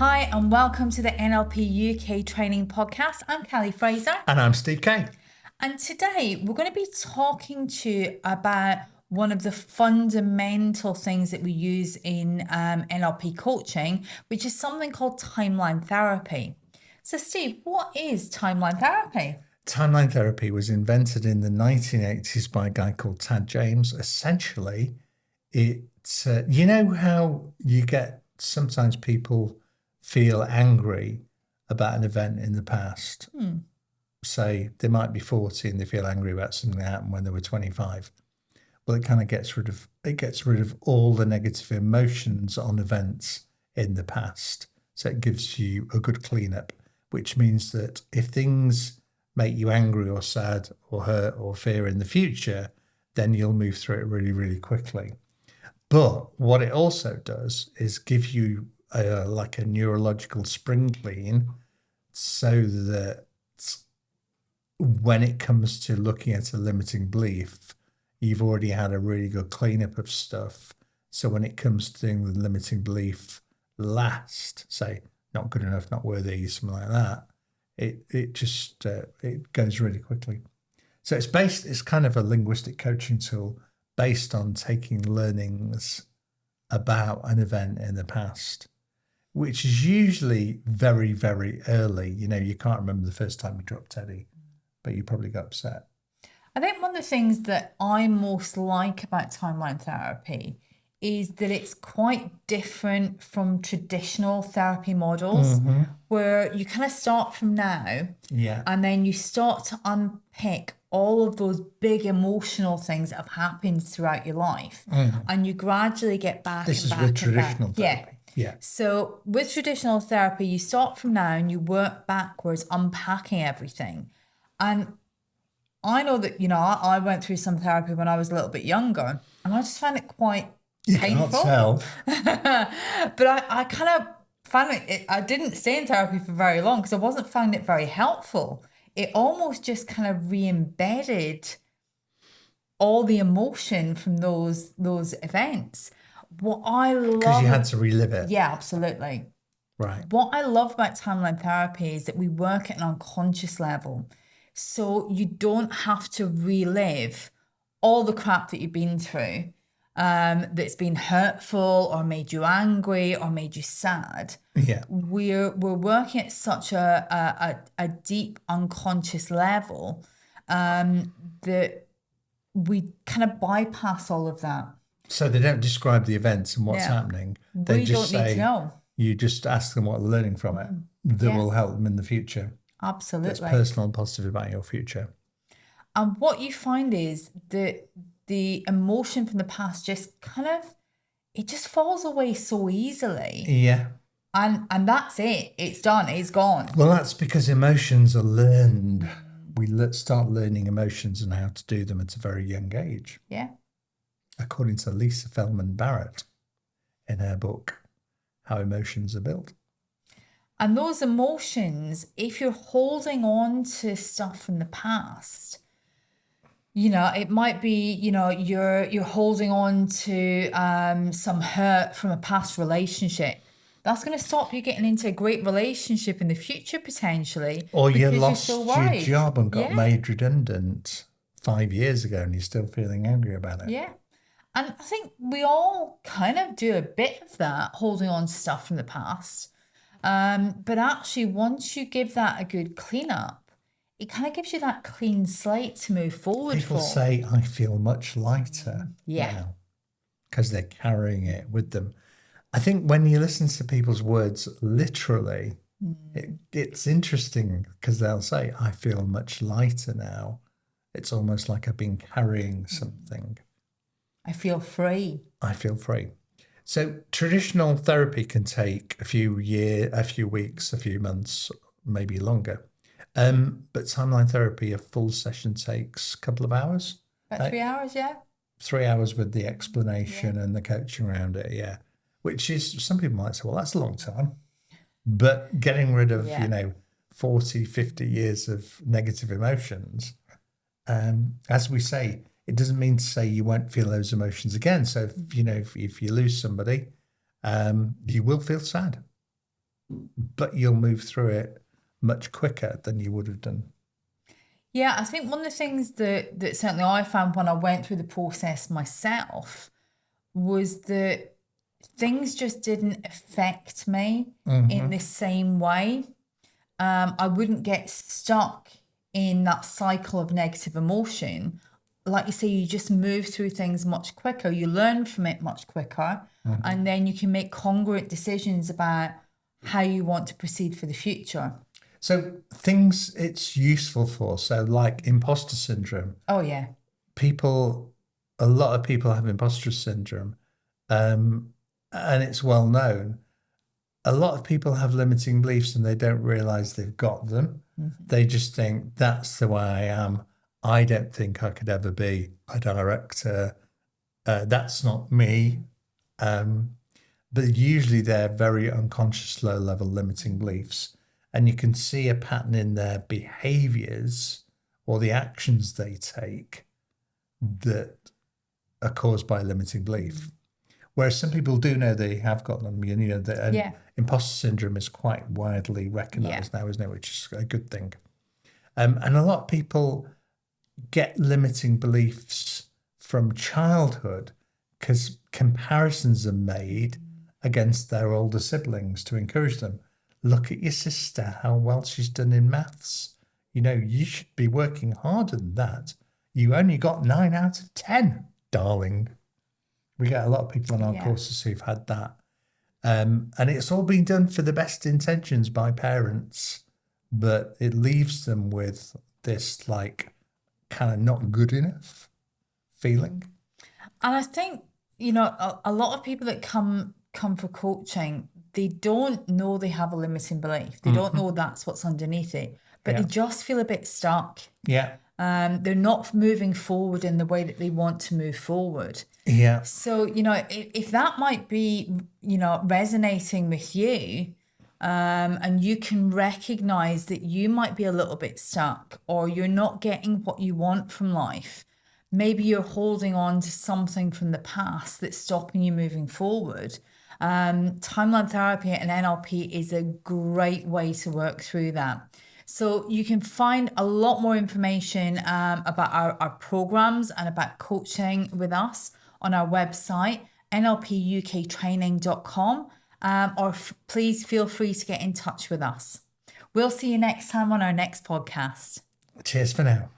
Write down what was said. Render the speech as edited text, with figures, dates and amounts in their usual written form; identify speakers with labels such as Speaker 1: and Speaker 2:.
Speaker 1: Hi, and welcome to the NLP UK Training Podcast. I'm Callie Fraser.
Speaker 2: And I'm Steve Kay.
Speaker 1: And today we're going to be talking to you about one of the fundamental things that we use in NLP coaching, which is something called timeline therapy. So Steve, what is timeline therapy?
Speaker 2: Timeline therapy was invented in the 1980s by a guy called Tad James. Essentially, it's, you know how you get sometimes people feel angry about an event in the past. Say they might be 40 and they feel angry about something that happened when they were 25. Well, it kind of gets rid of all the negative emotions on events in the past. So it gives you a good cleanup, which means that if things make you angry or sad or hurt or fear in the future, then you'll move through it really, really quickly. But what it also does is give you like a neurological spring clean, so that when it comes to looking at a limiting belief, you've already had a really good cleanup of stuff. So when it comes to doing the limiting belief last, say not good enough, not worthy, something like that, it just goes really quickly. So it's kind of a linguistic coaching tool based on taking learnings about an event in the past, which is usually very, very early. You know, you can't remember the first time you dropped Teddy, but you probably got upset.
Speaker 1: I think one of the things that I most like about timeline therapy is that it's quite different from traditional therapy models, where you kind of start from now, and then you start to unpick all of those big emotional things that have happened throughout your life, and you gradually get back.
Speaker 2: This
Speaker 1: and
Speaker 2: is
Speaker 1: back
Speaker 2: with traditional therapy. Yeah.
Speaker 1: So with traditional therapy, you start from now and you work backwards, unpacking everything. And I know that, you know, I went through some therapy when I was a little bit younger, and I just found it quite painful.
Speaker 2: Can't tell.
Speaker 1: But I kind of found it, I didn't stay in therapy for very long because I wasn't finding it very helpful. It almost just kind of re-embedded all the emotion from those events. What I love...
Speaker 2: Because you had to relive it.
Speaker 1: Yeah, absolutely.
Speaker 2: Right.
Speaker 1: What I love about timeline therapy is that we work at an unconscious level. So you don't have to relive all the crap that you've been through, that's been hurtful or made you angry or made you sad.
Speaker 2: Yeah.
Speaker 1: We're working at such a deep unconscious level that we kind of bypass all of that.
Speaker 2: So they don't describe the events and what's happening. They
Speaker 1: we
Speaker 2: just
Speaker 1: don't need
Speaker 2: say,
Speaker 1: to know.
Speaker 2: You just ask them what they're learning from it that will help them in the future.
Speaker 1: Absolutely.
Speaker 2: That's personal and positive about your future.
Speaker 1: And what you find is that the emotion from the past just kind of, it just falls away so easily.
Speaker 2: Yeah.
Speaker 1: And that's it. It's done. It's gone.
Speaker 2: Well, that's because emotions are learned. We start learning emotions and how to do them at a very young age.
Speaker 1: Yeah.
Speaker 2: According to Lisa Feldman Barrett in her book, How Emotions Are Built.
Speaker 1: And those emotions, if you're holding on to stuff from the past, you know, it might be, you know, you're holding on to some hurt from a past relationship. That's going to stop you getting into a great relationship in the future, potentially.
Speaker 2: Or you lost your job and got made redundant 5 years ago and you're still feeling angry about it.
Speaker 1: Yeah. And I think we all kind of do a bit of that, holding on to stuff from the past. But actually, once you give that a good cleanup, it kind of gives you that clean slate to move forward.
Speaker 2: People say, I feel much lighter now because they're carrying it with them. I think when you listen to people's words literally, it's interesting because they'll say, I feel much lighter now. It's almost like I've been carrying something.
Speaker 1: I feel free.
Speaker 2: I feel free. So traditional therapy can take a few weeks, a few months, maybe longer. But timeline therapy, a full session takes a couple of hours.
Speaker 1: About 3 hours, yeah.
Speaker 2: 3 hours with the explanation and the coaching around it, yeah. Which is, some people might say, well, that's a long time. But getting rid of, 40, 50 years of negative emotions, as we say, it doesn't mean to say you won't feel those emotions again. So, if you lose somebody, you will feel sad. but you'll move through it much quicker than you would have done.
Speaker 1: Yeah, I think one of the things that certainly I found when I went through the process myself was that things just didn't affect me in the same way. I wouldn't get stuck in that cycle of negative emotion. Like you say, you just move through things much quicker. You learn from it much quicker. And then you can make congruent decisions about how you want to proceed for the future.
Speaker 2: So things it's useful for, so like imposter syndrome.
Speaker 1: Oh, yeah.
Speaker 2: A lot of people have imposter syndrome, and it's well known. A lot of people have limiting beliefs and they don't realize they've got them. They just think that's the way I am. I don't think I could ever be a director. That's not me. But usually they're very unconscious, low-level limiting beliefs. And you can see a pattern in their behaviors or the actions they take that are caused by a limiting belief. Whereas some people do know they have got them. Imposter syndrome is quite widely recognized now, isn't it? Which is a good thing. And a lot of people get limiting beliefs from childhood because comparisons are made against their older siblings to encourage them. Look at your sister, how well she's done in maths. You should be working harder than that. You only got 9 out of 10, darling. We get a lot of people on our courses who've had that. And it's all been done for the best intentions by parents, but it leaves them with this like kind of not good enough feeling. And
Speaker 1: I think, a lot of people that come for coaching, they don't know they have a limiting belief. They don't know that's what's underneath it, but they just feel a bit stuck.
Speaker 2: Yeah.
Speaker 1: They're not moving forward in the way that they want to move forward.
Speaker 2: Yeah.
Speaker 1: So, if that might be, resonating with you, and you can recognize that you might be a little bit stuck or you're not getting what you want from life. Maybe you're holding on to something from the past that's stopping you moving forward. Timeline therapy and NLP is a great way to work through that. So you can find a lot more information about our programs and about coaching with us on our website, nlpuktraining.com, or please feel free to get in touch with us. We'll see you next time on our next podcast.
Speaker 2: Cheers for now.